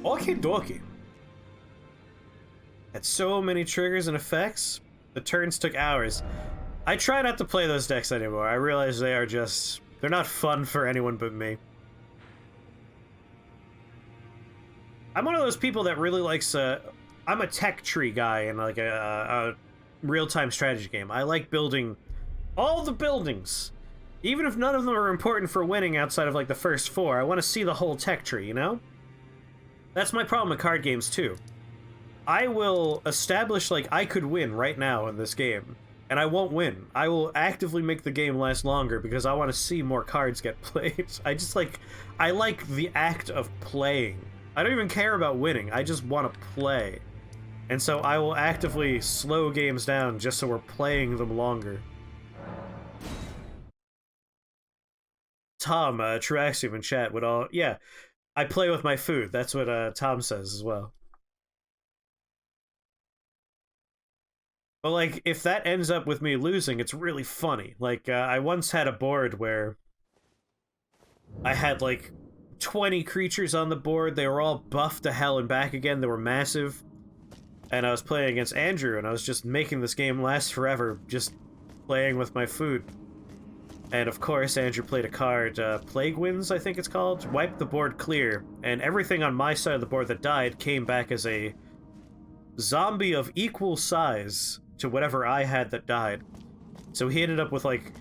Okie dokie. Had so many triggers and effects. The turns took hours. I try not to play those decks anymore. I realize they are just... they're not fun for anyone but me. I'm one of those people that really likes... I'm a tech tree guy in like a real-time strategy game. I like building all the buildings. Even if none of them are important for winning outside of like the first 4, I want to see the whole tech tree, you know? That's my problem with card games too. I will establish like I could win right now in this game, and I won't win. I will actively make the game last longer because I want to see more cards get played. I like the act of playing. I don't even care about winning, I just want to play. And so I will actively slow games down just so we're playing them longer. Tom, Traxium in chat would all... yeah, I play with my food. That's what Tom says as well. But, like, if that ends up with me losing, it's really funny. Like, I once had a board where I had, like, 20 creatures on the board. They were all buffed to hell and back again. They were massive. And I was playing against Andrew, and I was just making this game last forever, just playing with my food. And of course, Andrew played a card, Plague Winds, I think it's called, wiped the board clear, and everything on my side of the board that died came back as a zombie of equal size to whatever I had that died. So he ended up with like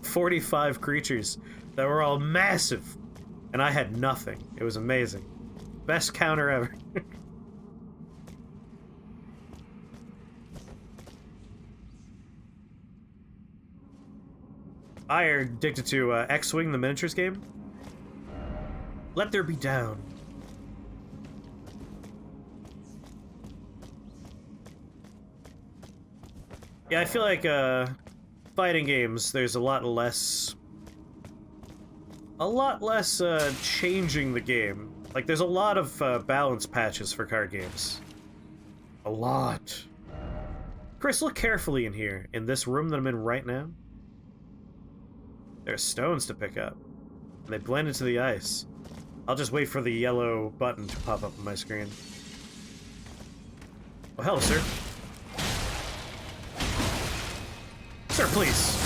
45 creatures that were all massive, and I had nothing. It was amazing. Best counter ever. I are addicted to X-Wing, the miniatures game. Let there be down. Yeah, I feel like fighting games, there's a lot less changing the game. Like, there's a lot of balance patches for card games. A lot. Chris, look carefully in here, in this room that I'm in right now. There's stones to pick up, and they blend into the ice. I'll just wait for the yellow button to pop up on my screen. Oh, hello, sir. Sir, please.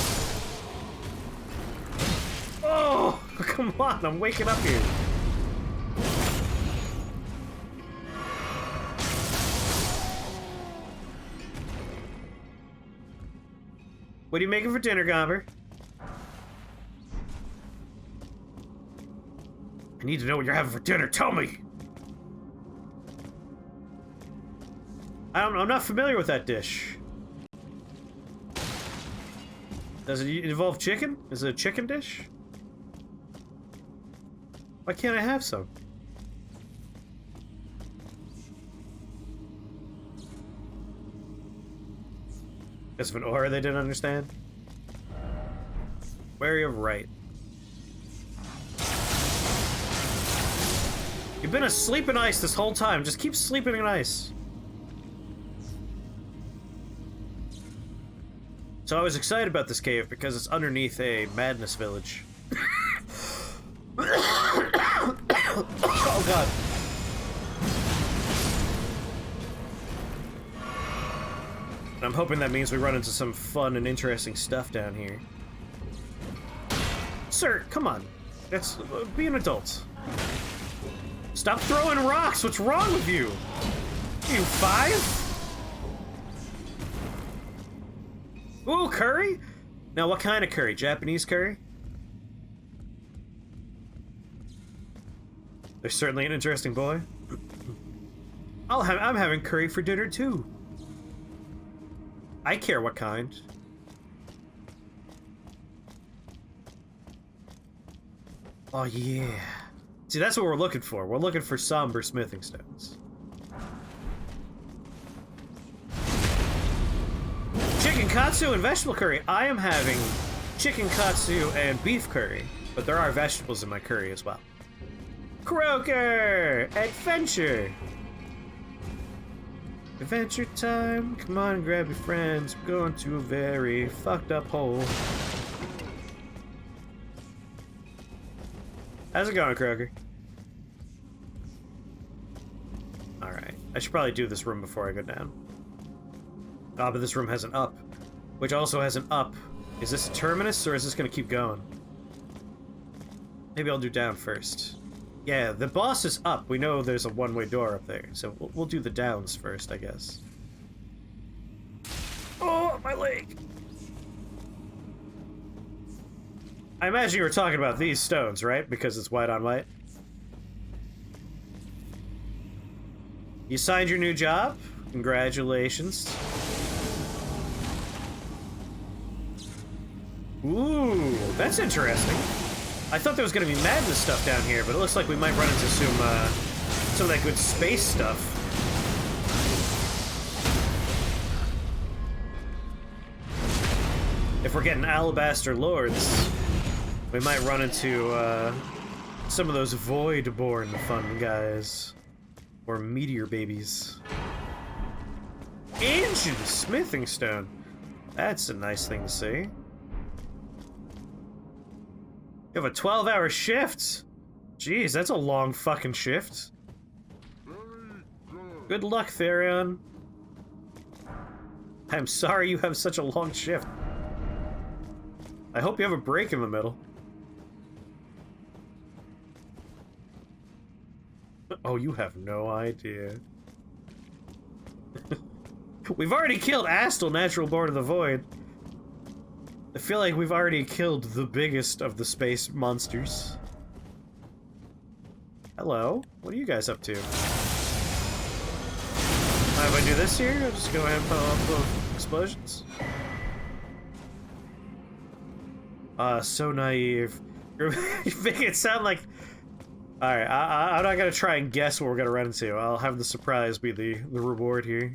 Oh, come on, I'm waking up here. What are you making for dinner, Gomber? I need to know what you're having for dinner. Tell me! I'm not familiar with that dish. Does it involve chicken? Is it a chicken dish? Why can't I have some? Guess of an aura they didn't understand? Wary of right. You've been asleep in ice this whole time. Just keep sleeping in ice. So I was excited about this cave because it's underneath a madness village. Oh god. And I'm hoping that means we run into some fun and interesting stuff down here. Sir, come on. That's be an adult. Stop throwing rocks! What's wrong with you? Are you 5? Ooh, curry? Now, what kind of curry? Japanese curry? They're certainly an interesting boy. I'm having curry for dinner, too. I care what kind. Oh, yeah. See, that's what we're looking for. We're looking for somber smithing stones. Chicken katsu and vegetable curry. I am having chicken katsu and beef curry, but there are vegetables in my curry as well. Croaker! Adventure! Adventure time. Come on and grab your friends. We're going to a very fucked up hole. How's it going, Croaker? I should probably do this room before I go down. Ah, but this room has an up, which also has an up. Is this a terminus, or is this gonna keep going? Maybe I'll do down first. Yeah, the boss is up. We know there's a one-way door up there, so we'll do the downs first, I guess. Oh, my leg! I imagine you were talking about these stones, right? Because it's white on white. You signed your new job? Congratulations. Ooh, that's interesting. I thought there was gonna be madness stuff down here, but it looks like we might run into some of that good space stuff. If we're getting Alabaster Lords, we might run into some of those Void-born fun guys. Or meteor babies. Ancient smithing stone. That's a nice thing to see. You have a 12-hour shift. Jeez, that's a long fucking shift. Good luck, Therion. I'm sorry you have such a long shift. I hope you have a break in the middle. Oh, you have no idea. We've already killed Astal, Natural Born of the Void. I feel like we've already killed the biggest of the space monsters. Hello? What are you guys up to? If I do this here, I'll just go ahead and put off the explosions. So naive. You're making it sound like... Alright, I'm not gonna try and guess what we're gonna run into. I'll have the surprise be the reward here.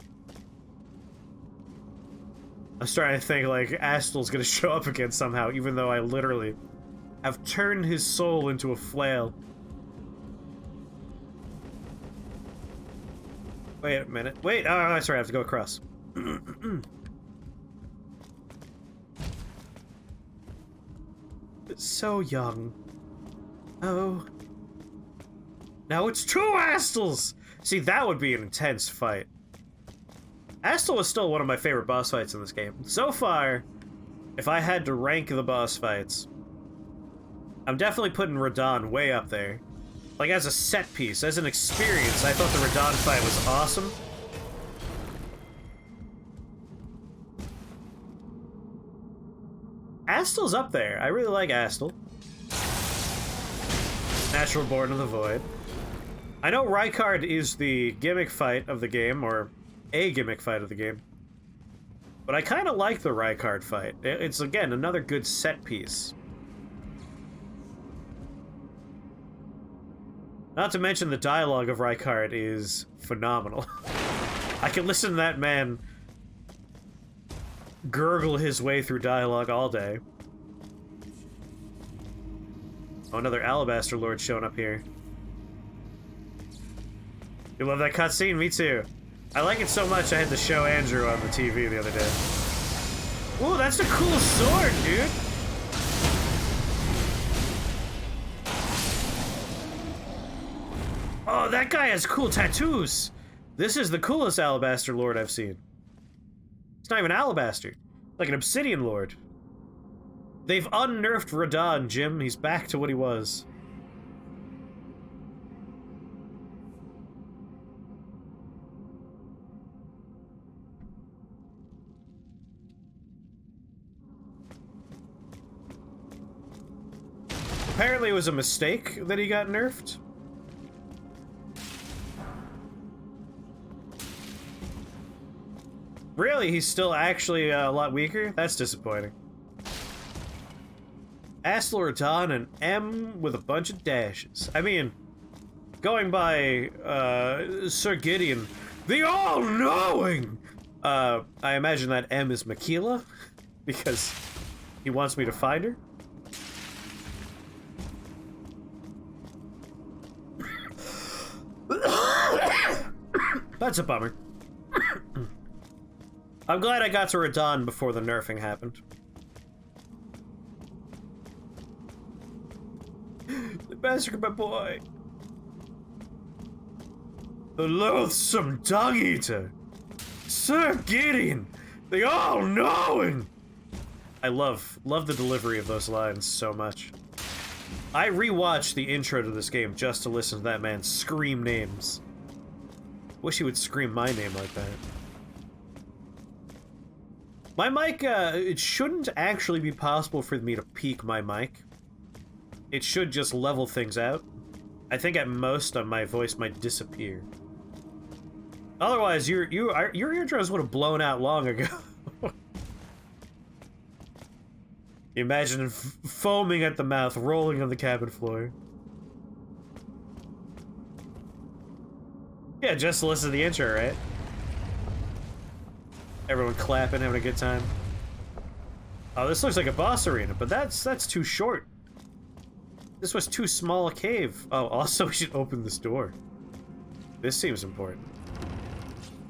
I'm starting to think, like, Astal's gonna show up again somehow, even though I literally have turned his soul into a flail. Wait a minute. Wait! Oh, sorry, I have to go across. It's so young. Oh. Now it's 2 Astals! See, that would be an intense fight. Astal was still one of my favorite boss fights in this game. So far, if I had to rank the boss fights, I'm definitely putting Radahn way up there. Like, as a set piece, as an experience, I thought the Radahn fight was awesome. Astal's up there. I really like Astal. Natural Born of the Void. I know Rykard is the gimmick fight of the game, or a gimmick fight of the game. But I kind of like the Rykard fight. It's, again, another good set piece. Not to mention the dialogue of Rykard is phenomenal. I can listen to that man gurgle his way through dialogue all day. Oh, another Alabaster Lord showing up here. You love that cutscene? Me too. I like it so much I had to show Andrew on the TV the other day. Ooh, that's a cool sword, dude! Oh, that guy has cool tattoos! This is the coolest Alabaster Lord I've seen. It's not even Alabaster. Like an Obsidian Lord. They've unnerfed Radahn, Jim. He's back to what he was. Apparently it was a mistake that he got nerfed. Really? He's still actually a lot weaker? That's disappointing. Astal Radahn and M with a bunch of dashes. I mean, going by Sir Gideon, the all-knowing! I imagine that M is MacLeod, because he wants me to find her. That's a bummer. I'm glad I got to Radahn before the nerfing happened. They massacred my boy. The loathsome dung-eater! Sir Gideon! The all-knowing! I love the delivery of those lines so much. I rewatched the intro to this game just to listen to that man scream names. Wish he would scream my name like that. My mic, it shouldn't actually be possible for me to peak my mic. It should just level things out. I think at most my voice might disappear. Otherwise, your eardrums would have blown out long ago. Imagine foaming at the mouth, rolling on the cabin floor. Yeah, just listen to the intro, right? Everyone clapping, having a good time. Oh, this looks like a boss arena, but that's too short. This was too small a cave. Oh, also we should open this door. This seems important.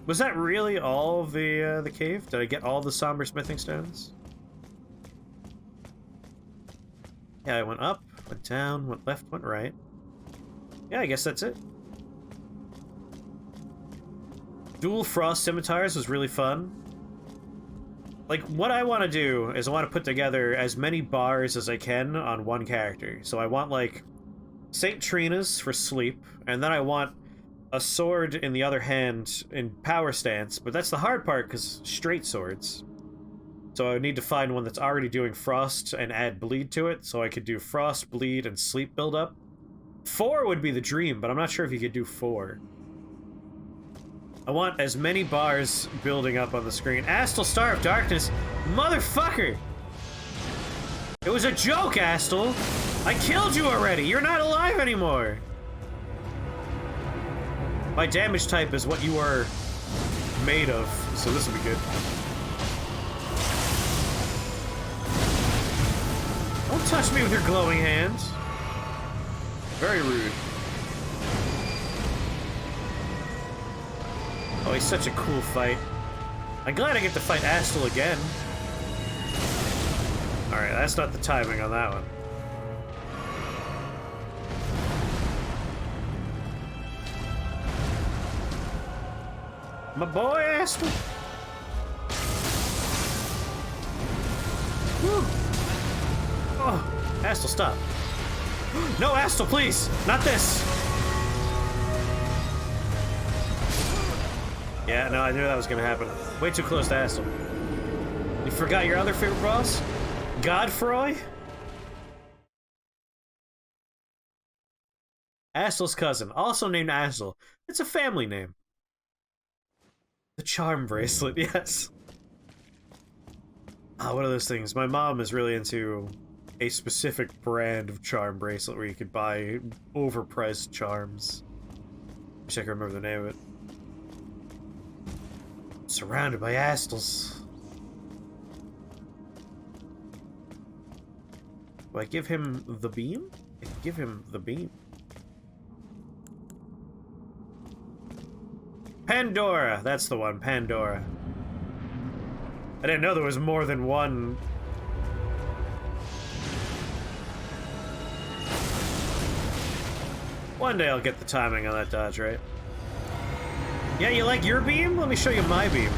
Was that really all of the cave? Did I get all the somber smithing stones? Yeah, I went up, went down, went left, went right. Yeah, I guess that's it. Dual frost scimitars was really fun. Like, what I want to do is I want to put together as many bars as I can on one character. So I want, like, St. Trina's for sleep, and then I want a sword in the other hand in power stance, but that's the hard part because straight swords. So I would need to find one that's already doing frost and add bleed to it, so I could do frost, bleed, and sleep build-up. 4 would be the dream, but I'm not sure if you could do 4. I want as many bars building up on the screen. Astal, Star of Darkness. Motherfucker! It was a joke, Astal! I killed you already! You're not alive anymore! My damage type is what you are made of, so this will be good. Don't touch me with your glowing hands. Very rude. Oh, he's such a cool fight. I'm glad I get to fight Astal again. Alright, that's not the timing on that one. My boy, Astal. Woo. Oh, Astal, stop. No, Astal, please! Not this! Yeah, no, I knew that was gonna happen. Way too close to Astal. You forgot your other favorite boss? Godfroy? Astal's cousin, also named Astal. It's a family name. The charm bracelet, yes. Ah, what are those things? My mom is really into a specific brand of charm bracelet where you could buy overpriced charms. Wish I could remember the name of it. Surrounded by Astals. Do I give him the beam? I can give him the beam. Pandora! That's the one, Pandora. I didn't know there was more than one. One day I'll get the timing on that dodge, right? Yeah, you like your beam? Let me show you my beam.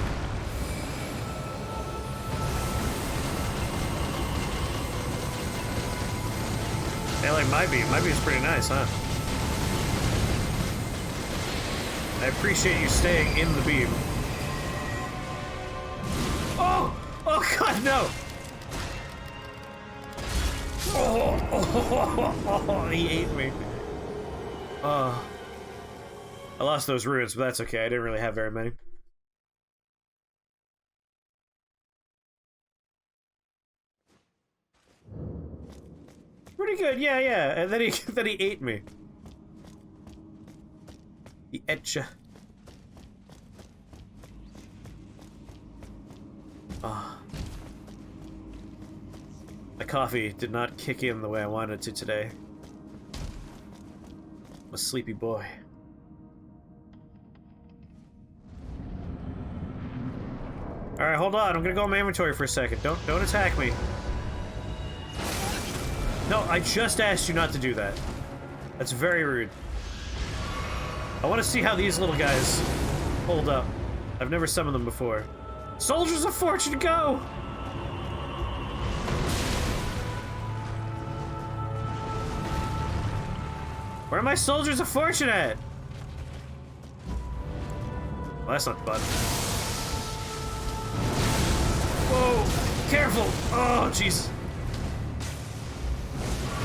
I like my beam. My beam's pretty nice, huh? I appreciate you staying in the beam. Oh! Oh god, no! Oh, he ate me. I lost those ruins, but that's okay. I didn't really have very many. Pretty good, yeah, yeah. And then he ate me. He ate ya. Ah. My coffee did not kick in the way I wanted it to today. I'm a sleepy boy. Alright, hold on. I'm gonna go in my inventory for a second. Don't attack me. No, I just asked you not to do that. That's very rude. I want to see how these little guys hold up. I've never summoned them before. Soldiers of Fortune, go! Where are my Soldiers of Fortune at? Well, that's not the button. Whoa! Careful! Oh, jeez.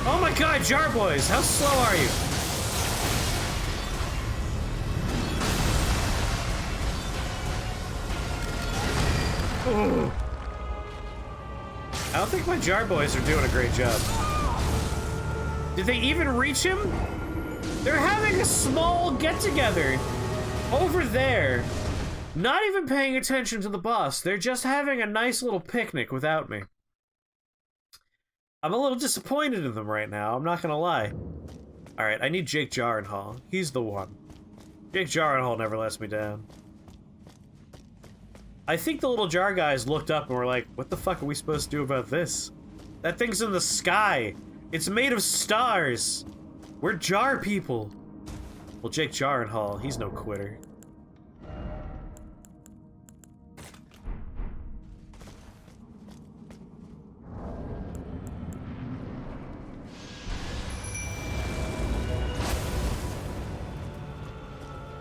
Oh my god, Jar Boys! How slow are you? Ooh. I don't think my Jar Boys are doing a great job. Did they even reach him? They're having a small get-together over there. Not even paying attention to the boss. They're just having a nice little picnic without me. I'm a little disappointed in them right now, I'm not gonna lie. Alright, I need Jake Gyllenhaal. He's the one. Jake Gyllenhaal never lets me down. I think the little jar guys looked up and were like, what the fuck are we supposed to do about this? That thing's in the sky. It's made of stars. We're jar people. Well, Jake Gyllenhaal, he's no quitter.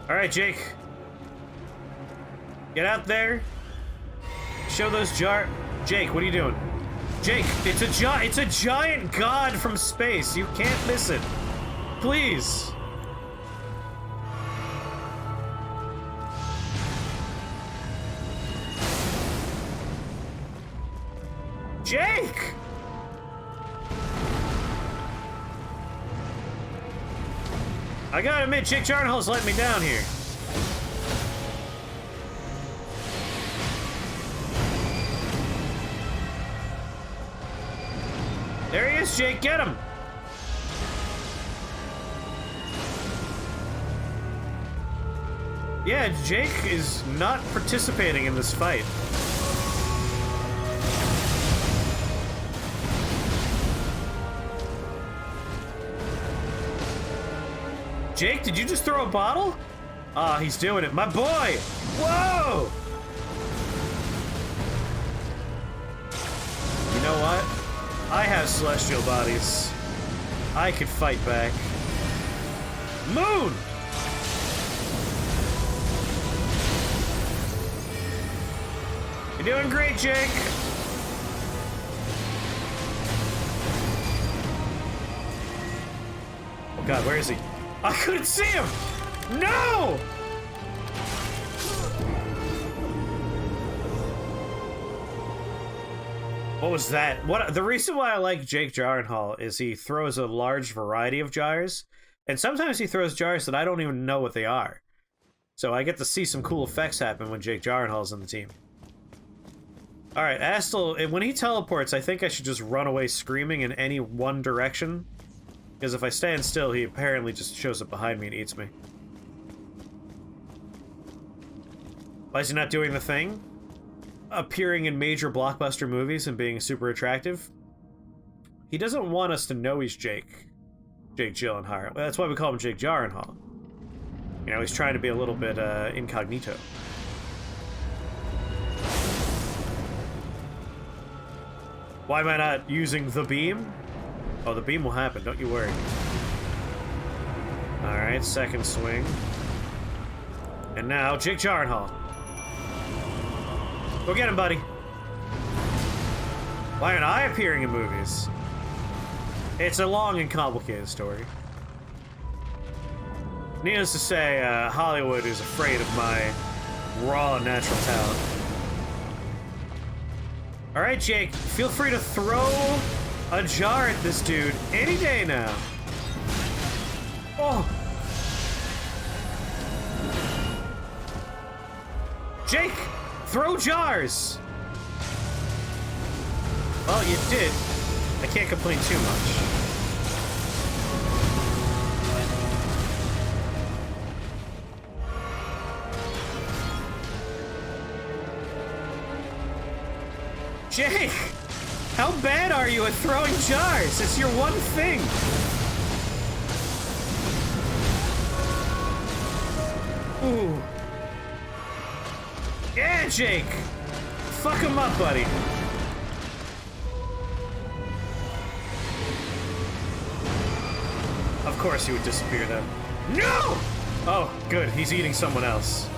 All right, Jake. Get out there. Show those jar... Jake, what are you doing? Jake, it's a giant god from space. You can't miss it. Please. Jake! I gotta admit, Jake Gyllenhaal's letting me down here. There he is, Jake, get him! Yeah, Jake is not participating in this fight. Jake, did you just throw a bottle? Ah, he's doing it. My boy! Whoa! You know what? I have celestial bodies. I could fight back. Moon! You're doing great, Jake! Oh god, where is he? I couldn't see him! No! What was that? What the reason why I like Jake Gyllenhaal is he throws a large variety of jars, and sometimes he throws jars that I don't even know what they are. So I get to see some cool effects happen when Jake Gyllenhaal's on the team. Alright, Astel, when he teleports, I think I should just run away screaming in any one direction. Because if I stand still, he apparently just shows up behind me and eats me. Why is he not doing the thing? Appearing in major blockbuster movies and being super attractive? He doesn't want us to know he's Jake. Jake Gyllenhaal. That's why we call him Jake Gyllenhaal. You know, he's trying to be a little bit incognito. Why am I not using the beam? Oh, the beam will happen, don't you worry. Alright, second swing. And now, Jake Gyllenhaal. Go get him, buddy. Why aren't I appearing in movies? It's a long and complicated story. Needless to say, Hollywood is afraid of my raw natural talent. Alright, Jake, feel free to throw a jar at this dude any day now. Oh! Jake! Throw jars! Well, you did. I can't complain too much. Jake! How bad are you at throwing jars? It's your one thing. Jake! Fuck him up, buddy. Of course he would disappear then. No! Oh, good. He's eating someone else.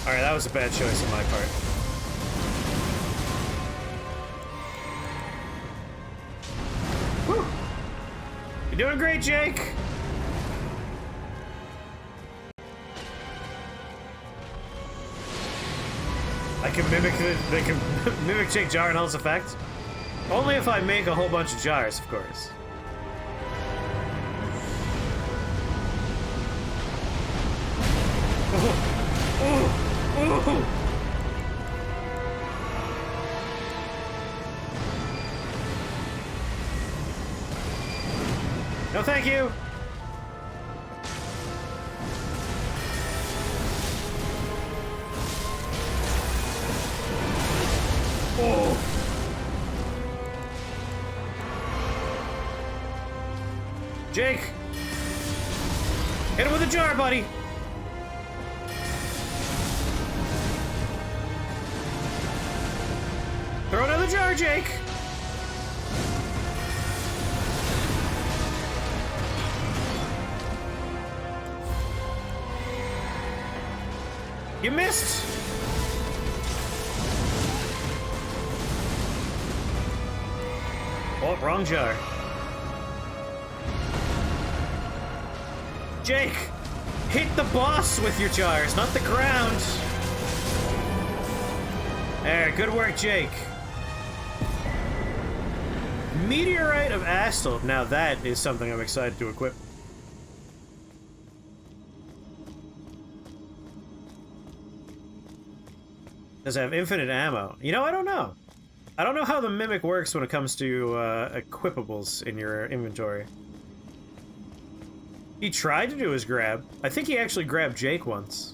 Alright, that was a bad choice on my part. Whew. You're doing great, Jake! I can mimic mimic Jake Gyllenhaal's effect. Only if I make a whole bunch of jars, of course. Ooh. No, thank you. Oh. Jake, hit him with a jar, buddy. Throw another jar, Jake! You missed! Oh, wrong jar. Jake! Hit the boss with your jars, not the ground! There, good work, Jake. Meteorite of Astal. Now that is something I'm excited to equip. Does it have infinite ammo? You know, I don't know. I don't know how the Mimic works when it comes to equipables in your inventory. He tried to do his grab. I think he actually grabbed Jake once.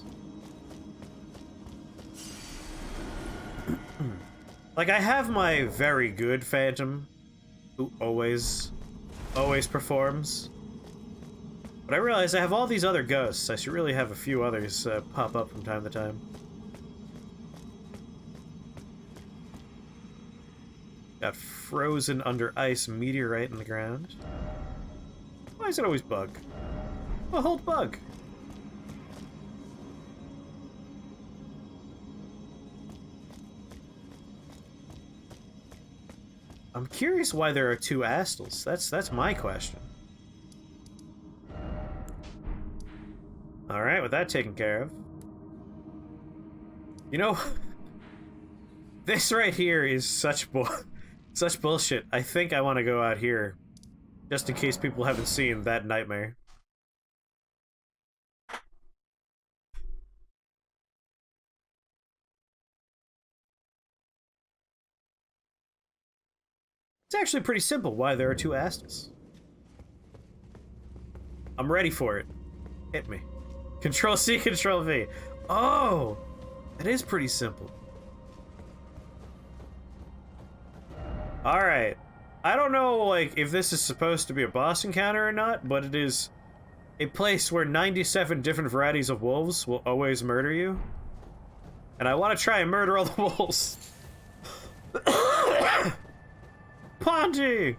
Like, I have my very good Phantom, who always performs. But I realize I have all these other ghosts. I should really have a few others pop up from time to time. Got frozen under ice meteorite in the ground. Why is it always bug? Well, hold bug. I'm curious why there are two Astals. That's my question. Alright, with that taken care of. You know, this right here is such bullshit. I think I want to go out here, just in case people haven't seen that nightmare. It's actually pretty simple why there are two Astals. I'm ready for it. Hit me. Control C, Control V. Oh! It is pretty simple. Alright. I don't know, like, if this is supposed to be a boss encounter or not, but it is a place where 97 different varieties of wolves will always murder you. And I want to try and murder all the wolves. Ponty!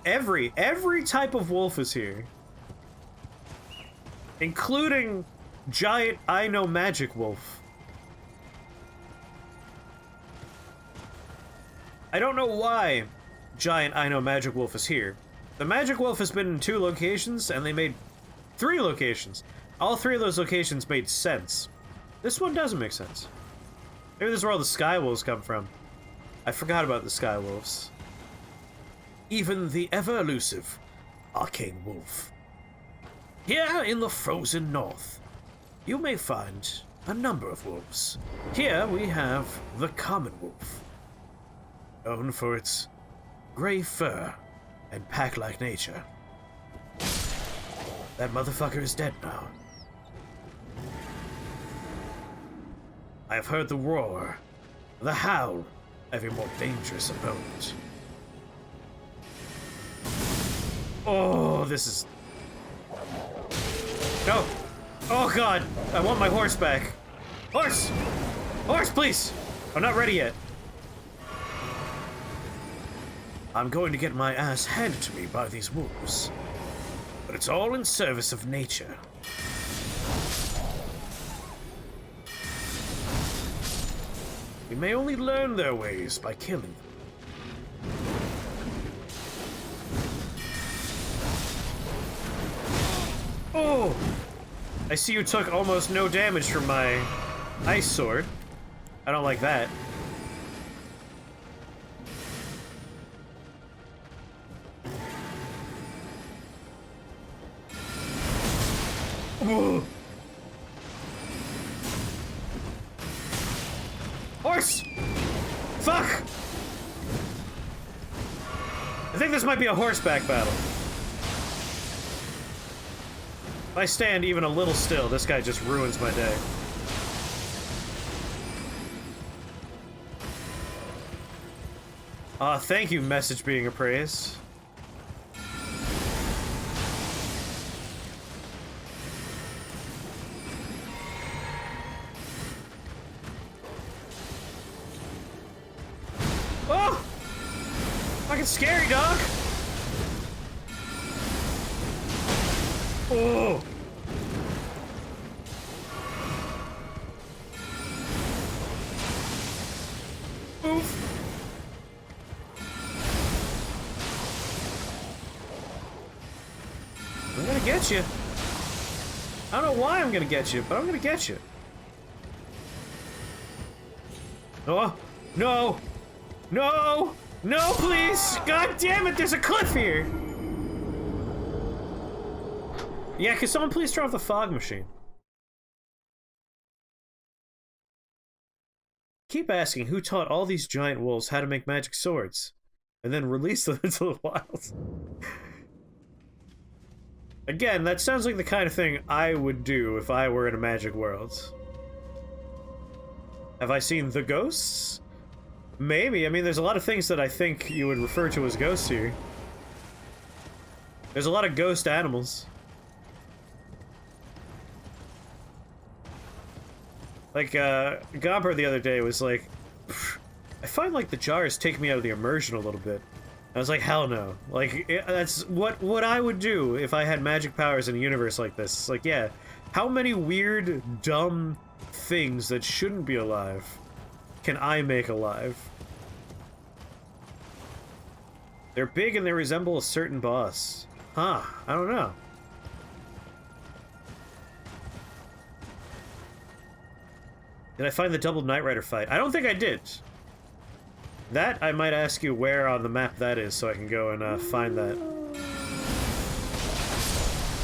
Every type of wolf is here. Including giant I Know Magic Wolf. I don't know why giant I Know Magic Wolf is here. The Magic Wolf has been in 2 locations, and they made 3 locations. All 3 of those locations made sense. This one doesn't make sense. Maybe this is where all the Sky Wolves come from. I forgot about the Sky Wolves. Even the ever-elusive Arcane Wolf. Here in the frozen north, you may find a number of wolves. Here we have the common wolf, known for its gray fur and pack-like nature. That motherfucker is dead now. I have heard the roar, the howl of a more dangerous opponent. Oh, this is... No! Oh god! I want my horse back! Horse! Horse, please! I'm not ready yet. I'm going to get my ass handed to me by these wolves. But it's all in service of nature. We may only learn their ways by killing them. Oh! I see you took almost no damage from my ice sword. I don't like that. Whoa. Horse! Fuck! I think this might be a horseback battle. If I stand even a little still, this guy just ruins my day. Thank you, message being appraised. Oh! Fucking scary, dog! Oh! Oof! I'm gonna get you. I don't know why I'm gonna get you, but I'm gonna get you. Oh! No! No! No, please! God damn it, there's a cliff here! Yeah, could someone please turn off the fog machine? Keep asking who taught all these giant wolves how to make magic swords, and then release them into the wild. Again, that sounds like the kind of thing I would do if I were in a magic world. Have I seen the ghosts? Maybe. I mean, there's a lot of things that I think you would refer to as ghosts here. There's a lot of ghost animals. Like, Gomper the other day was like, I find, like, the jars take me out of the immersion a little bit. I was like, hell no. Like, that's what I would do if I had magic powers in a universe like this. It's like, yeah, how many weird, dumb things that shouldn't be alive can I make alive? They're big and they resemble a certain boss. Huh, I don't know. Did I find the double Knight Rider fight? I don't think I did. That, I might ask you where on the map that is so I can go and find that.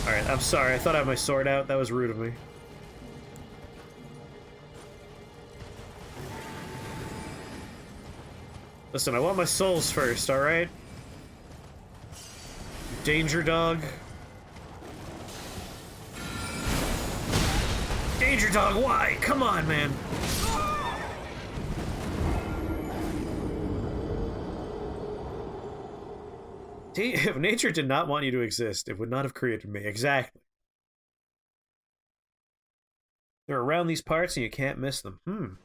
Alright, I'm sorry. I thought I had my sword out. That was rude of me. Listen, I want my souls first, alright? Danger dog. Danger dog, why? Come on, man. If nature did not want you to exist, it would not have created me. Exactly. They're around these parts and you can't miss them.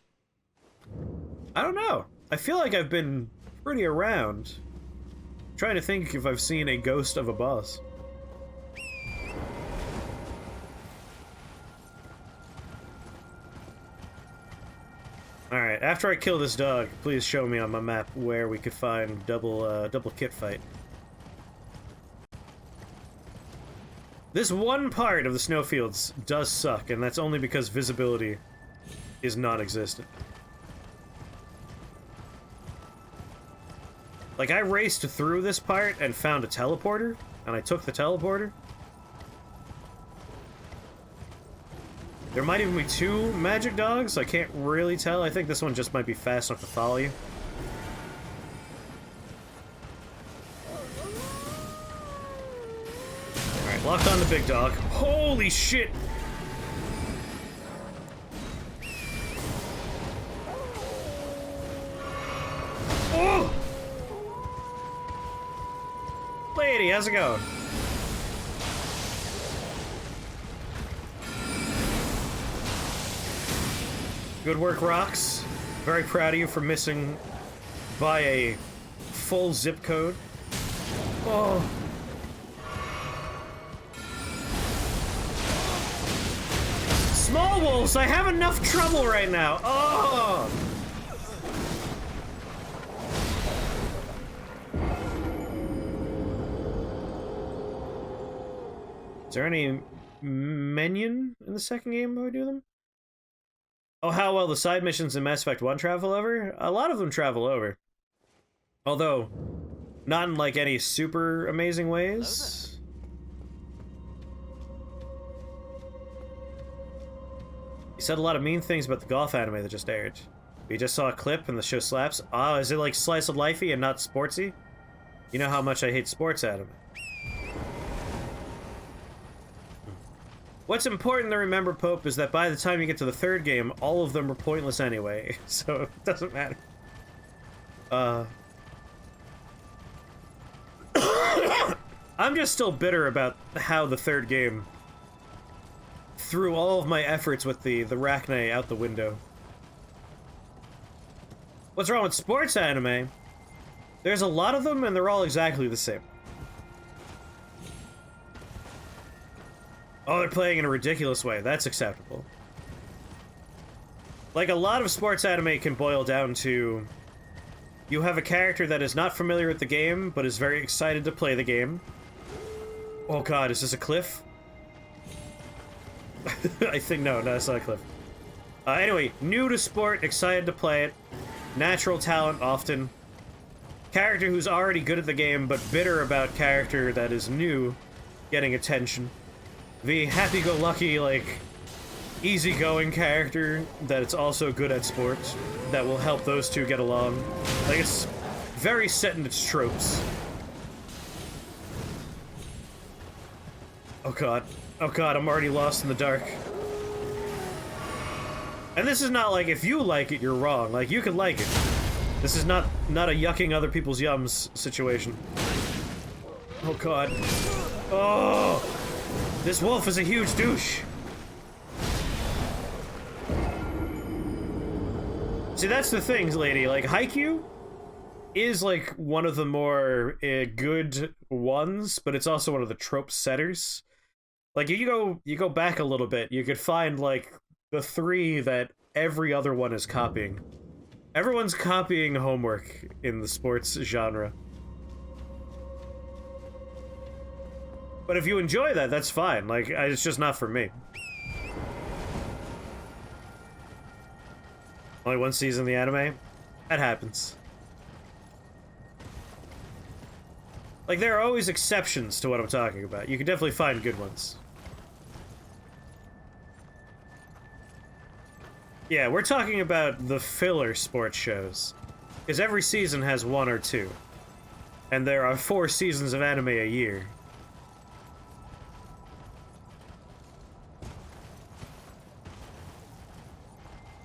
I don't know. I feel like I've been pretty around. I'm trying to think if I've seen a ghost of a boss. Alright, after I kill this dog, please show me on my map where we could find double kit fight. This one part of the snowfields does suck, and that's only because visibility is non-existent. Like, I raced through this part and found a teleporter, and I took the teleporter. There might even be two magic dogs, I can't really tell. I think this one just might be fast enough to follow you. Alright, locked on the big dog. Holy shit! Oh! Lady, how's it going? Good work, Rox. Very proud of you for missing by a full zip code. Oh. Small wolves, I have enough trouble right now. Oh. Is there any minion in the second game when we do them? Oh, how well the side missions in Mass Effect 1 travel over? A lot of them travel over. Although, not in, like, any super amazing ways. You said a lot of mean things about the golf anime that just aired. We just saw a clip and the show slaps. Oh, is it like slice of lifey and not sportsy? You know how much I hate sports anime. What's important to remember, Pope, is that by the time you get to the third game, all of them are pointless anyway, so it doesn't matter. I'm just still bitter about how the third game threw all of my efforts with the Rachne out the window. What's wrong with sports anime? There's a lot of them, and they're all exactly the same. Oh, they're playing in a ridiculous way. That's acceptable. Like, a lot of sports anime can boil down to... You have a character that is not familiar with the game, but is very excited to play the game. Oh god, is this a cliff? I think, no, it's not a cliff. Anyway, new to sport, excited to play it. Natural talent, often. Character who's already good at the game, but bitter about character that is new, getting attention. The happy-go-lucky, like, easygoing character that it's also good at sports, that will help those two get along. Like, it's very set in its tropes. Oh god, I'm already lost in the dark. And this is not like, if you like it, you're wrong. Like, you can like it. This is not a yucking other people's yums situation. Oh god. Oh! This wolf is a huge douche. See, that's the thing, lady. Like, Haikyuu is, like, one of the more good ones, but it's also one of the trope setters. Like, you go back a little bit, you could find, like, the three that every other one is copying. Everyone's copying homework in the sports genre. But if you enjoy that, that's fine. Like, it's just not for me. Only one season of the anime? That happens. Like, there are always exceptions to what I'm talking about. You can definitely find good ones. Yeah, we're talking about the filler sports shows. Because every season has one or two. And there are 4 seasons of anime a year.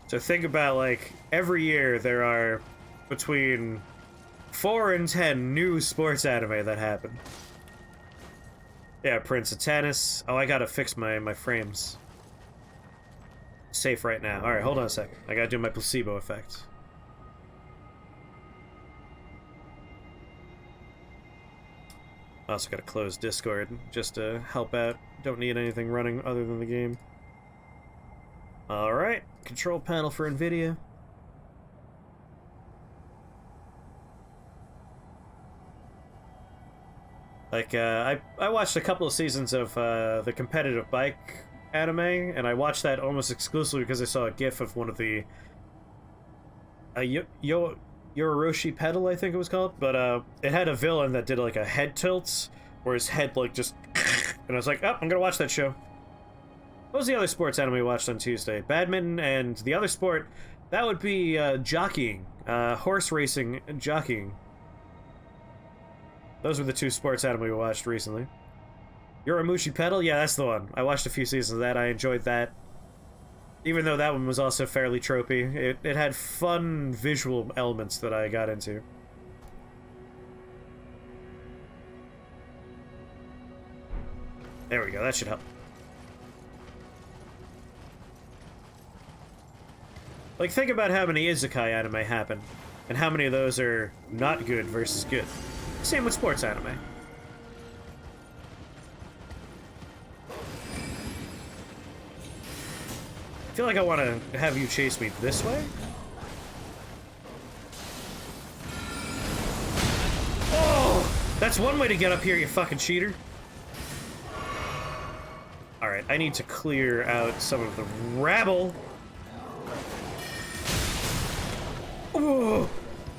So think about, like, every year there are between 4 and 10 new sports anime that happen. Yeah, Prince of Tennis. Oh, I gotta fix my frames. Safe right now. Alright, hold on a second. I gotta do my placebo effect. Also gotta close Discord just to help out. Don't need anything running other than the game. Alright, control panel for NVIDIA. Like, I watched a couple of seasons of the competitive bike anime, and I watched that almost exclusively because I saw a gif of one of the... Yororoshi Pedal, I think it was called, but it had a villain that did, like, a head tilt, where his head, like, just... And I was like, oh, I'm gonna watch that show. What was the other sports anime we watched on Tuesday? Badminton, and the other sport, that would be jockeying. Horse racing and jockeying. Those were the 2 sports anime we watched recently. Yoramushi Pedal? Yeah, that's the one. I watched a few seasons of that. I enjoyed that. Even though that one was also fairly tropey. It had fun visual elements that I got into. There we go, that should help. Like, think about how many isekai anime happen, and how many of those are not good versus good. Same with sports anime. I feel like I want to have you chase me this way. Oh! That's one way to get up here, you fucking cheater. Alright, I need to clear out some of the rabble. Ooh,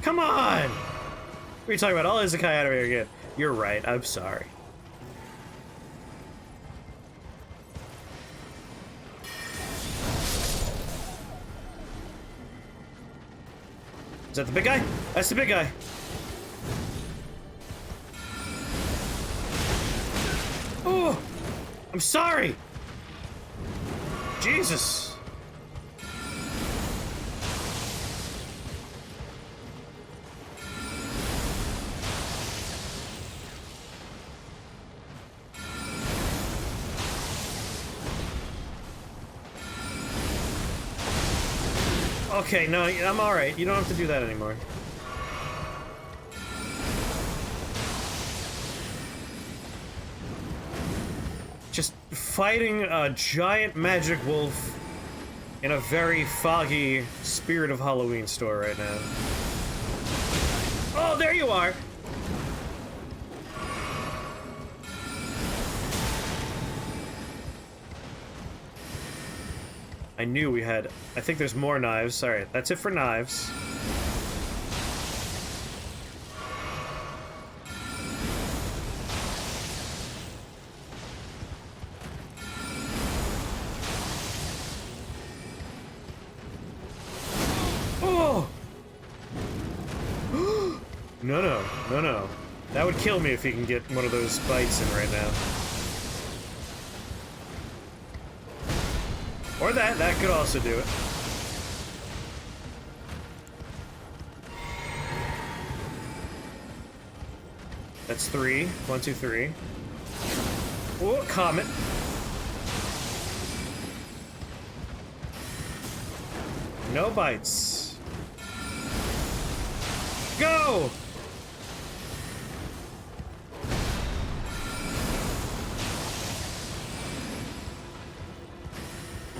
come on! What are you talking about? All isekai anime are good. You're right, I'm sorry. Is that the big guy? That's the big guy. Oh! I'm sorry! Jesus! Okay, no, I'm alright. You don't have to do that anymore. Just fighting a giant magic wolf in a very foggy Spirit of Halloween store right now. Oh, there you are! I knew we had... I think there's more knives. Alright, that's it for knives. Oh! No. That would kill me if he can get one of those bites in right now. Or that could also do it. That's 3. 1, 2, 3. Oh, comet. No bites. Go!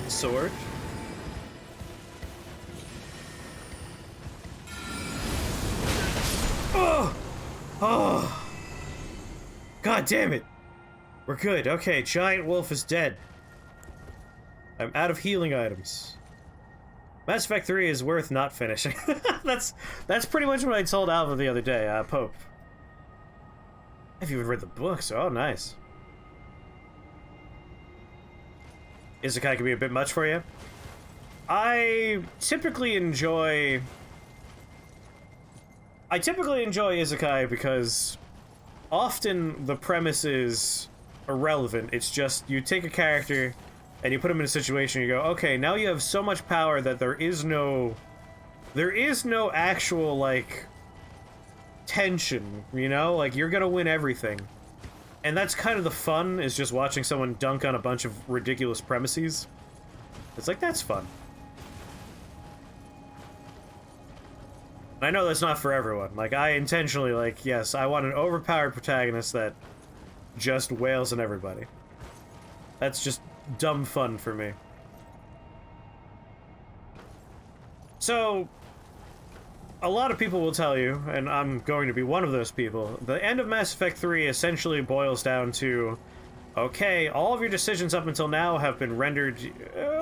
Sword. Oh! Oh! God damn it! We're good. Okay, giant wolf is dead. I'm out of healing items. Mass Effect 3 is worth not finishing. That's pretty much what I told Alva the other day, Pope. I've even read the books. Oh, nice. Isekai can be a bit much for you. I typically enjoy Isekai because often the premise is irrelevant. It's just you take a character and you put him in a situation, you go, okay, now you have so much power that there is no actual, like, tension, you know? Like, you're gonna win everything. And that's kind of the fun, is just watching someone dunk on a bunch of ridiculous premises. It's like, that's fun. I know that's not for everyone. Like, I intentionally, like, yes, I want an overpowered protagonist that just wails on everybody. That's just dumb fun for me. So, a lot of people will tell you, and I'm going to be one of those people, the end of Mass Effect 3 essentially boils down to, okay, all of your decisions up until now have been rendered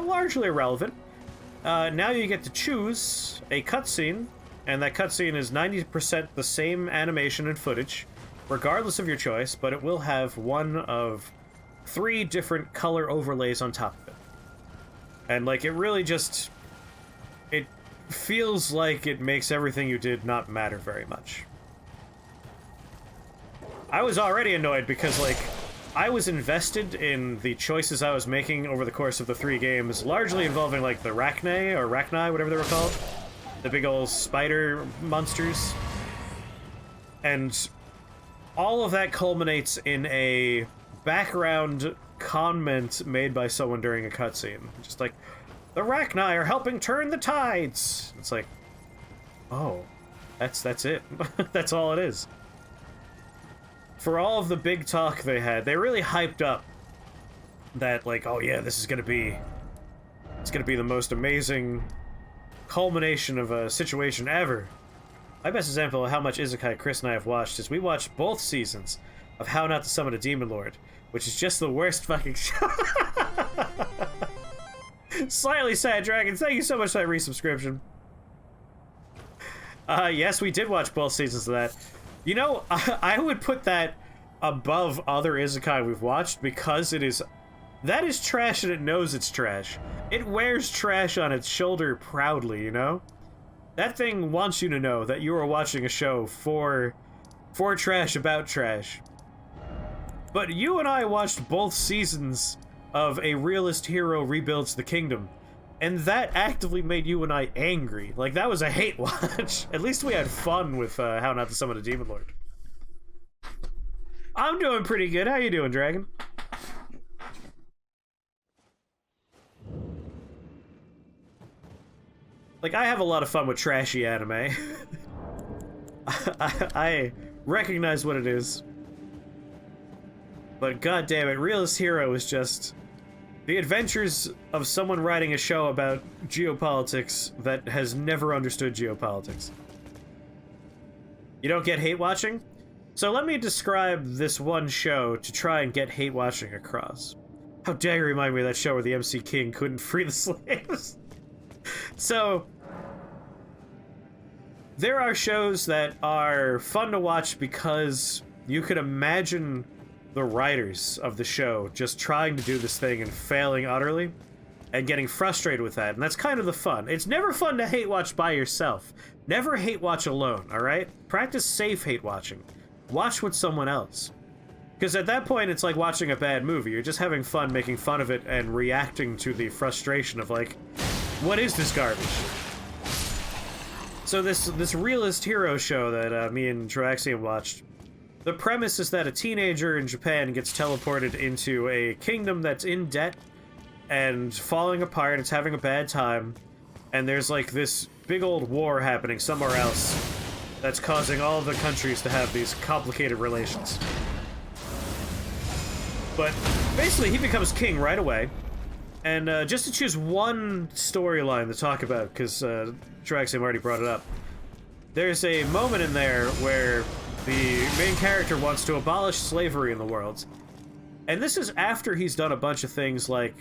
largely irrelevant. Now you get to choose a cutscene, and that cutscene is 90% the same animation and footage, regardless of your choice, but it will have one of 3 different color overlays on top of it. And, like, it really just... it feels like it makes everything you did not matter very much. I was already annoyed because, like, I was invested in the choices I was making over the course of the 3 games, largely involving, like, the Rachni, or Rachni, whatever they were called. The big old spider monsters. And all of that culminates in a background comment made by someone during a cutscene. Just like, the Rachni are helping turn the tides! It's like, oh, that's it. That's all it is. For all of the big talk they had, they really hyped up that, like, oh yeah, this is gonna be... It's gonna be the most amazing culmination of a situation ever. My best example of how much Isekai Chris and I have watched is we watched both seasons of How Not to Summon a Demon Lord, which is just the worst fucking show. Slightly Sad Dragon, thank you so much for that resubscription. Yes, we did watch both seasons of that. You know, I would put that above other Isekai we've watched because it is... That is trash and it knows it's trash. It wears trash on its shoulder proudly, you know? That thing wants you to know that you are watching a show for trash about trash. But you and I watched both seasons of A Realist Hero Rebuilds the Kingdom, and that actively made you and I angry. Like, that was a hate watch. At least we had fun with How Not to Summon a Demon Lord. I'm doing pretty good. How you doing, Dragon? Like, I have a lot of fun with trashy anime. I recognize what it is. But goddammit, Realist Hero is just the adventures of someone writing a show about geopolitics that has never understood geopolitics. You don't get hate watching? So let me describe this one show to try and get hate watching across. How dare you remind me of that show where the MC King couldn't free the slaves? So, there are shows that are fun to watch because you could imagine the writers of the show just trying to do this thing and failing utterly and getting frustrated with that, and that's kind of the fun. It's never fun to hate watch by yourself. Never hate watch alone, alright? Practice safe hate watching. Watch with someone else. Because at that point, it's like watching a bad movie. You're just having fun making fun of it and reacting to the frustration of, like, what is this garbage? So this Realist Hero show that me and Troaxium watched, the premise is that a teenager in Japan gets teleported into a kingdom that's in debt and falling apart, it's having a bad time, and there's like this big old war happening somewhere else that's causing all of the countries to have these complicated relations. But basically he becomes king right away. And just to choose one storyline to talk about, because Draxium already brought it up, there's a moment in there where the main character wants to abolish slavery in the world. And this is after he's done a bunch of things like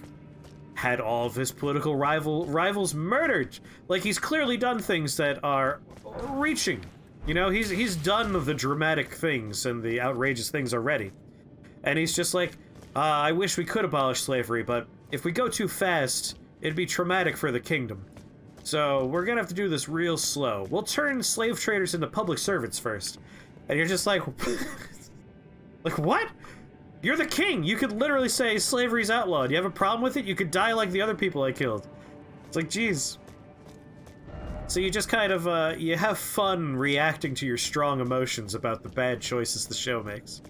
had all of his political rivals murdered. Like, he's clearly done things that are reaching. You know, he's done the dramatic things and the outrageous things already. And he's just like, I wish we could abolish slavery, but if we go too fast, it'd be traumatic for the kingdom. So we're gonna have to do this real slow. We'll turn slave traders into public servants first. And you're just like, like, what? You're the king. You could literally say slavery's outlawed. You have a problem with it? You could die like the other people I killed. It's like, geez. So you just kind of, you have fun reacting to your strong emotions about the bad choices the show makes.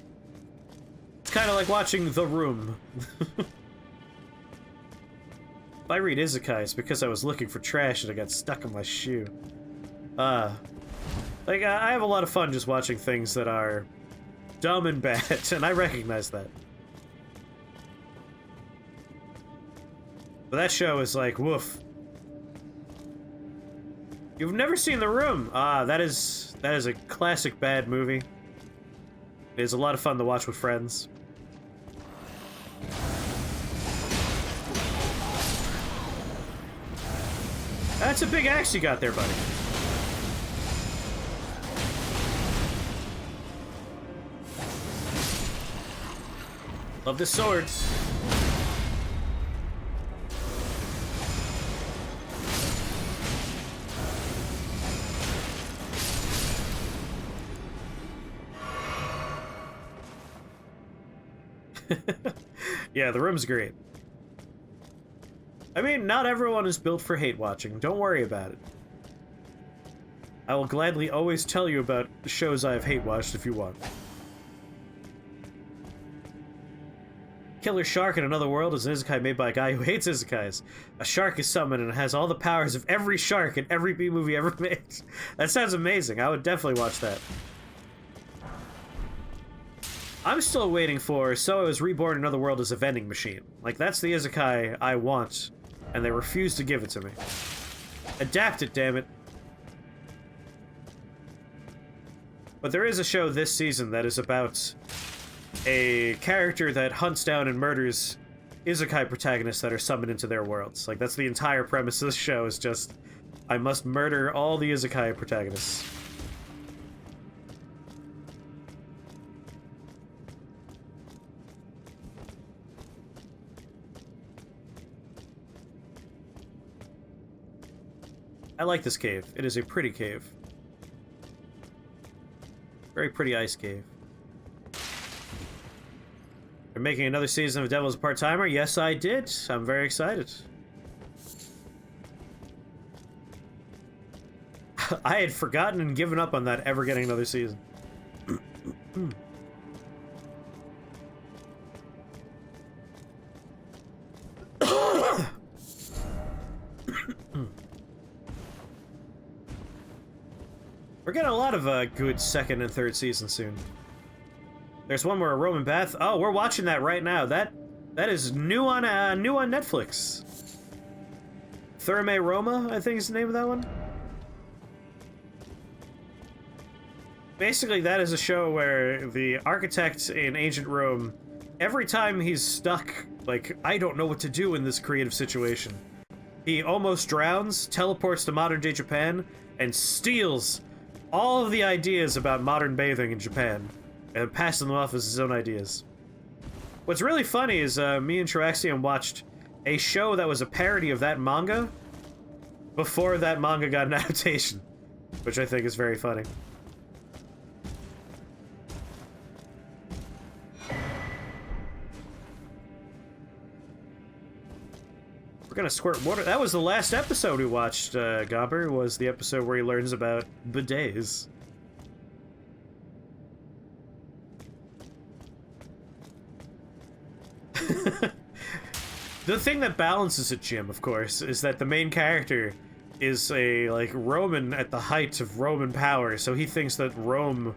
It's kind of like watching The Room. If I read Isekai, it's because I was looking for trash and I got stuck in my shoe. Like, I have a lot of fun just watching things that are dumb and bad, and I recognize that. But that show is like, woof. You've never seen The Room? That is a classic bad movie. It is a lot of fun to watch with friends. That's a big axe you got there, buddy. Love this sword. Yeah, The Room's great. I mean, not everyone is built for hate watching. Don't worry about it. I will gladly always tell you about shows I have hate watched if you want. Killer Shark in Another World is an isekai made by a guy who hates isekais. A shark is summoned and has all the powers of every shark in every B-movie ever made. That sounds amazing. I would definitely watch that. I'm still waiting for So I Was Reborn in Another World as a vending machine. Like, that's the isekai I want, and they refuse to give it to me. Adapt it, damn it. But there is a show this season that is about a character that hunts down and murders isekai protagonists that are summoned into their worlds. Like, that's the entire premise of this show, is just, I must murder all the isekai protagonists. I like this cave. It is a pretty cave. Very pretty ice cave. You're making another season of Devil's Part-Timer? Yes, I did. I'm very excited. I had forgotten and given up on that ever getting another season. We're getting a lot of good second and third seasons soon. There's one where a Roman bath. Oh, we're watching that right now. That is new on Netflix. Thermae Roma, I think is the name of that one. Basically, that is a show where the architect in ancient Rome, every time he's stuck, like, I don't know what to do in this creative situation, he almost drowns, teleports to modern-day Japan, and steals all of the ideas about modern bathing in Japan, and passes them off as his own ideas. What's really funny is me and Traxium watched a show that was a parody of that manga before that manga got an adaptation, which I think is very funny. We're gonna squirt water. That was the last episode we watched, Gobber, was the episode where he learns about bidets. The thing that balances it, Jim, of course, is that the main character is a, like, Roman at the height of Roman power, so he thinks that Rome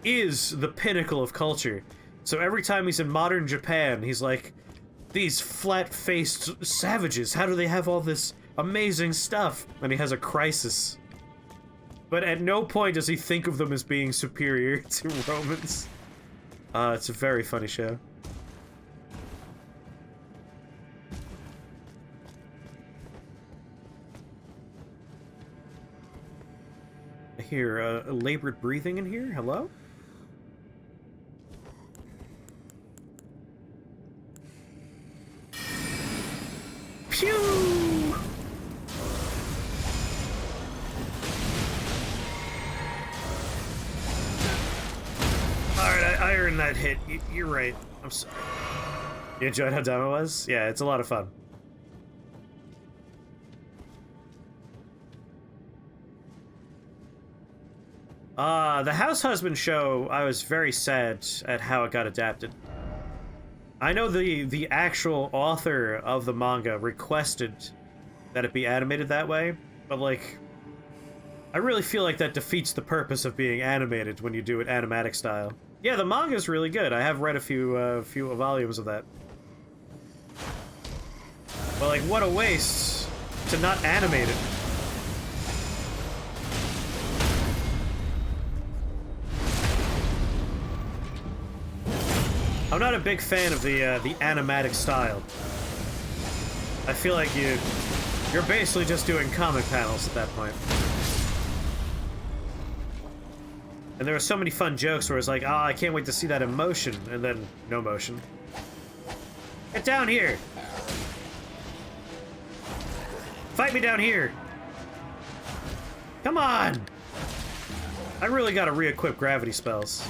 is the pinnacle of culture. So every time he's in modern Japan, he's like, these flat-faced savages, how do they have all this amazing stuff? And he has a crisis. But at no point does he think of them as being superior to Romans. It's a very funny show. I hear labored breathing in here. Hello? Pew! Alright, I earned that hit. You're right. I'm sorry. You enjoyed how dumb it was? Yeah, it's a lot of fun. The House Husband show, I was very sad at how it got adapted. I know the actual author of the manga requested that it be animated that way, but, like, I really feel like that defeats the purpose of being animated when you do it animatic style. Yeah, the manga's really good. I have read a few volumes of that. But, like, what a waste to not animate it. I'm not a big fan of the animatic style. I feel like you're basically just doing comic panels at that point. And there were so many fun jokes where it's like, oh, I can't wait to see that in motion, and then no motion. Get down here! Fight me down here! Come on! I really gotta re-equip gravity spells.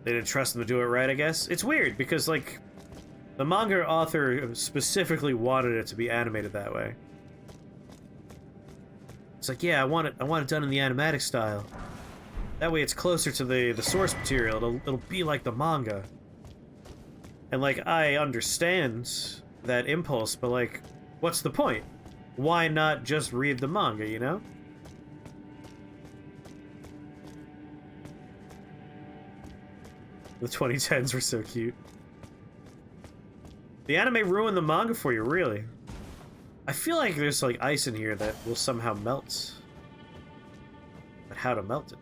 They didn't trust them to do it right, I guess. It's weird, because, like, the manga author specifically wanted it to be animated that way. It's like, yeah, I want it done in the animatic style. That way it's closer to the source material. It'll be like the manga. And, like, I understand that impulse, but, like, what's the point? Why not just read the manga, you know? The 2010s were so cute. The anime ruined the manga for you, really. I feel like there's, like, ice in here that will somehow melt. But how to melt it?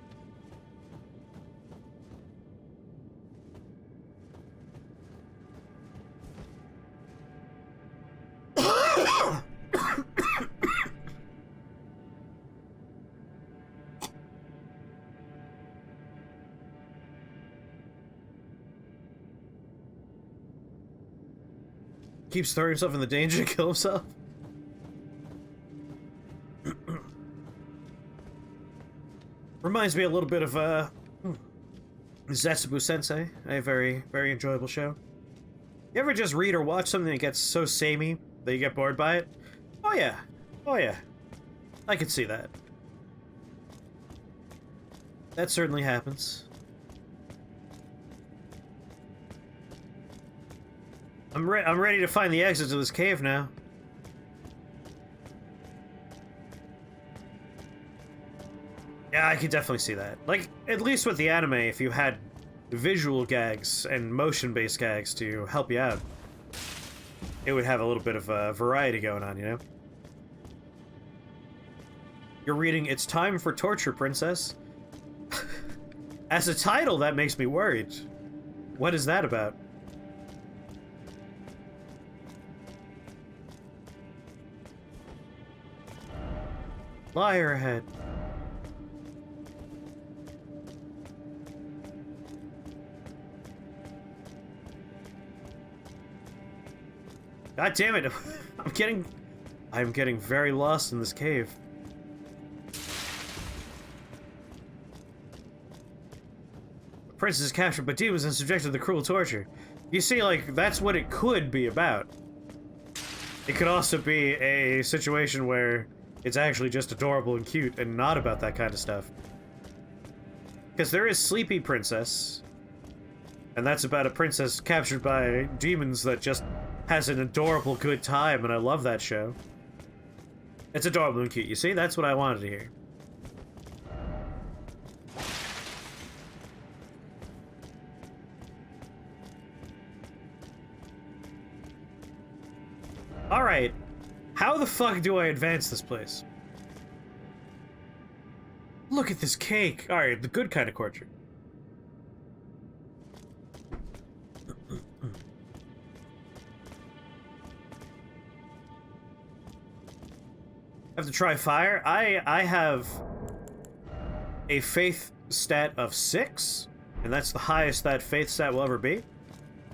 Keeps throwing himself in the danger to kill himself. Reminds me a little bit of Zetsubu Sensei, a very, very enjoyable show. You ever just read or watch something that gets so samey that you get bored by it? Oh yeah. Oh yeah. I could see that. That certainly happens. I'm ready to find the exit to this cave now. Yeah, I could definitely see that. Like, at least with the anime, if you had visual gags and motion-based gags to help you out, it would have a little bit of variety going on, you know? You're reading It's Time for Torture, Princess. As a title, that makes me worried. What is that about? Liar ahead. God damn it! I'm getting very lost in this cave. The princess is captured by demons and subjected to cruel torture. You see, like, that's what it could be about. It could also be a situation where it's actually just adorable and cute and not about that kind of stuff. Because there is Sleepy Princess, and that's about a princess captured by demons that just has an adorable good time, and I love that show. It's adorable and cute, you see? That's what I wanted to hear. Alright. How the fuck do I advance this place? Look at this cake! Alright, the good kind of torture. Have to try fire? I have a faith stat of 6, and that's the highest that faith stat will ever be,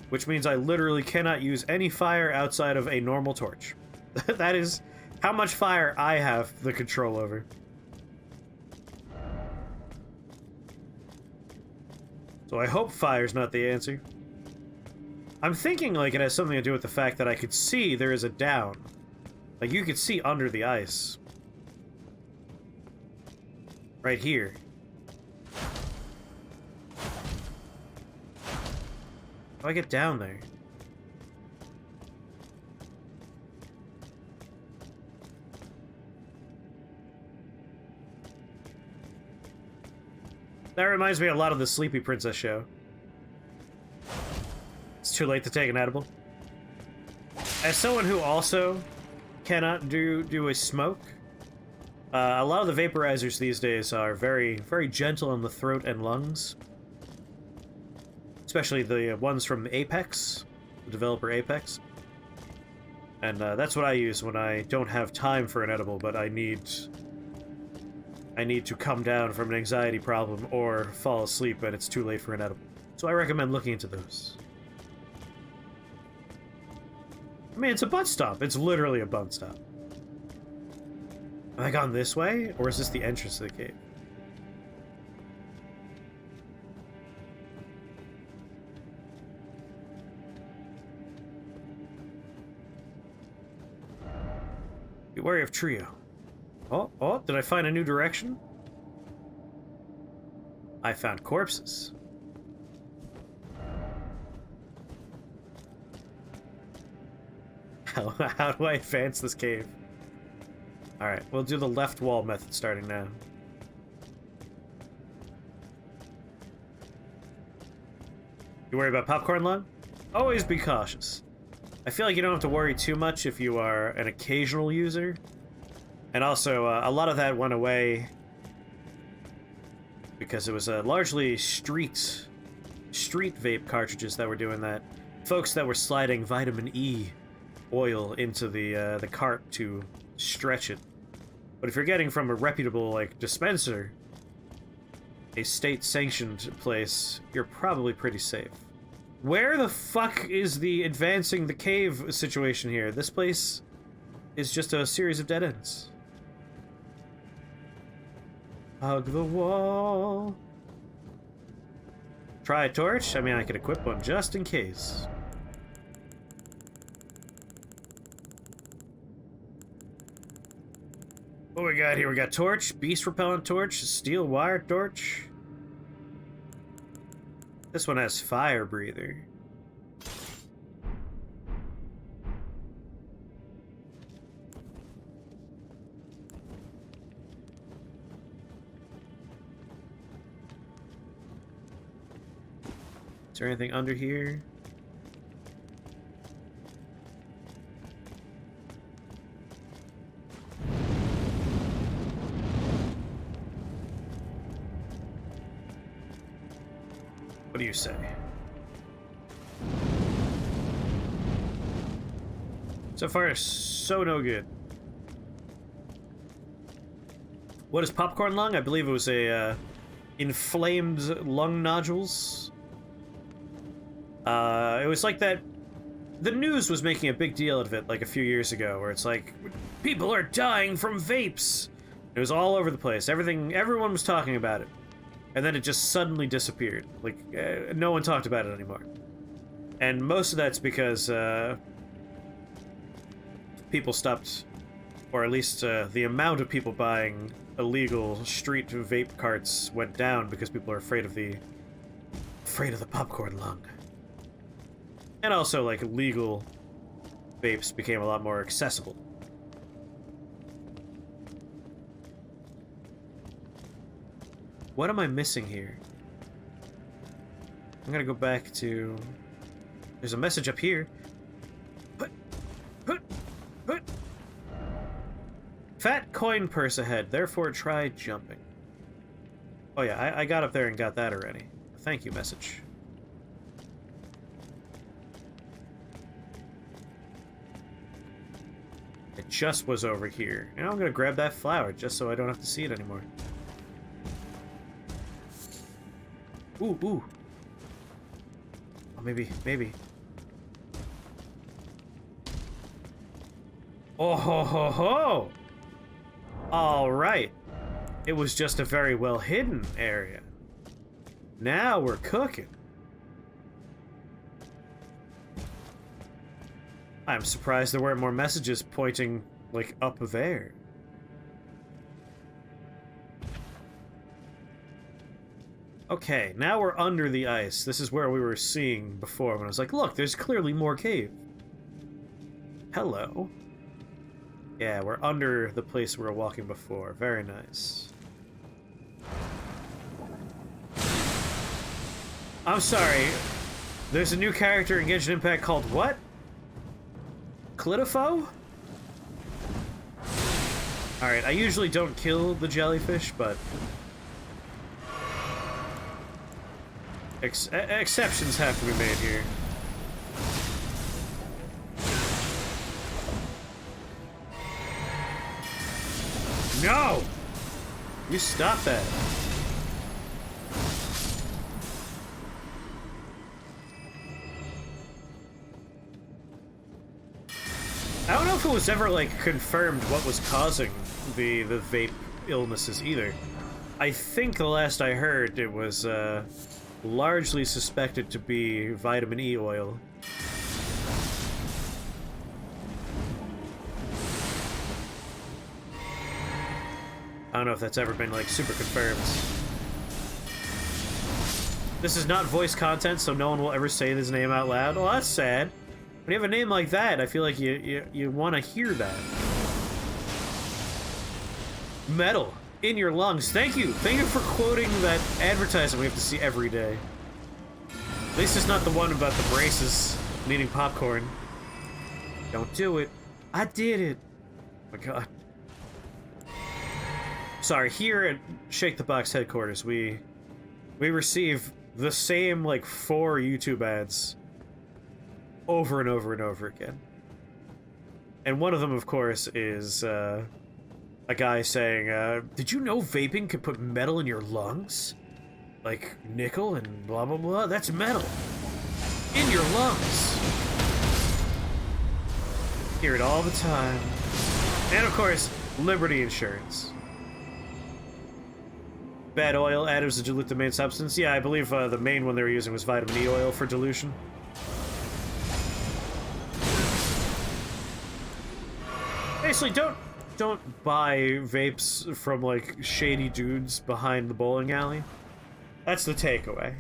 which means I literally cannot use any fire outside of a normal torch. That is how much fire I have the control over. So I hope fire's not the answer. I'm thinking like it has something to do with the fact that I could see there is a down. Like, you could see under the ice. Right here. How do I get down there? That reminds me a lot of the Sleepy Princess show. It's too late to take an edible. As someone who also cannot do a smoke, a lot of the vaporizers these days are very, very gentle on the throat and lungs. Especially the ones from Apex, the developer Apex. And that's what I use when I don't have time for an edible, but I need to come down from an anxiety problem or fall asleep and it's too late for an edible. So I recommend looking into those. I mean, it's a bus stop. It's literally a bus stop. Have I gone this way? Or is this the entrance to the cave? Be wary of Trio. Oh, oh, did I find a new direction? I found corpses. How do I advance this cave? Alright, we'll do the left wall method starting now. You worry about popcorn lung? Always be cautious. I feel like you don't have to worry too much if you are an occasional user. And also, a lot of that went away because it was largely street vape cartridges that were doing that. Folks that were sliding vitamin E oil into the cart to stretch it. But if you're getting from a reputable, like, dispenser, a state-sanctioned place, you're probably pretty safe. Where the fuck is the advancing the cave situation here? This place is just a series of dead ends. Hug the wall. Try a torch? I mean, I could equip one just in case. What we got here? We got torch, beast repellent torch, steel wire torch. This one has fire breather. Is there anything under here? What do you say? So far, so no good. What is popcorn lung? I believe it was a inflamed lung nodules. It was like that. The news was making a big deal of it like a few years ago, where it's like, people are dying from vapes. It was all over the place. Everyone was talking about it. And then it just suddenly disappeared. Like, no one talked about it anymore. And most of that's because people stopped, or at least the amount of people buying illegal street vape carts went down because people are afraid of the popcorn lung. And also, like, legal vapes became a lot more accessible. What am I missing here? I'm gonna go back to... There's a message up here. Put. Fat coin purse ahead, therefore try jumping. Oh yeah, I got up there and got that already. Thank you, message. It just was over here. And I'm gonna grab that flower just so I don't have to see it anymore. Ooh, ooh. Oh, maybe. Oh ho ho ho! Alright. It was just a very well hidden area. Now we're cooking. I'm surprised there weren't more messages pointing, like, up there. Okay, now we're under the ice. This is where we were seeing before when I was like, look, there's clearly more cave. Hello. Yeah, we're under the place we were walking before. Very nice. I'm sorry. There's a new character in Genshin Impact called what? Clitopho? Alright, I usually don't kill the jellyfish, but... exceptions have to be made here. No! You stop that. I don't know if it was ever, like, confirmed what was causing the vape illnesses either. I think the last I heard it was, largely suspected to be vitamin E oil. I don't know if that's ever been, like, super confirmed. This is not voice content, so no one will ever say his name out loud. Well, that's sad. When you have a name like that, I feel like you want to hear that. Metal in your lungs. Thank you. Thank you for quoting that advertisement we have to see every day. At least it's not the one about the braces needing popcorn. Don't do it. I did it. Oh my god. Sorry, here at Shake the Box headquarters, we receive the same, like, 4 YouTube ads over and over and over again. And one of them, of course, is a guy saying, did you know vaping could put metal in your lungs? Like nickel and blah blah blah? That's metal. In your lungs. Hear it all the time. And of course, Liberty Insurance. Bad oil additives to dilute the main substance. Yeah, I believe the main one they were using was vitamin E oil for dilution. Basically, don't buy vapes from, like, shady dudes behind the bowling alley. That's the takeaway.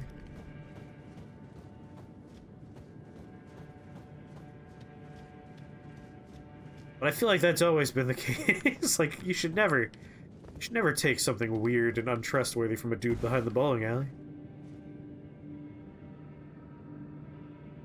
But I feel like that's always been the case. Like, you should never take something weird and untrustworthy from a dude behind the bowling alley.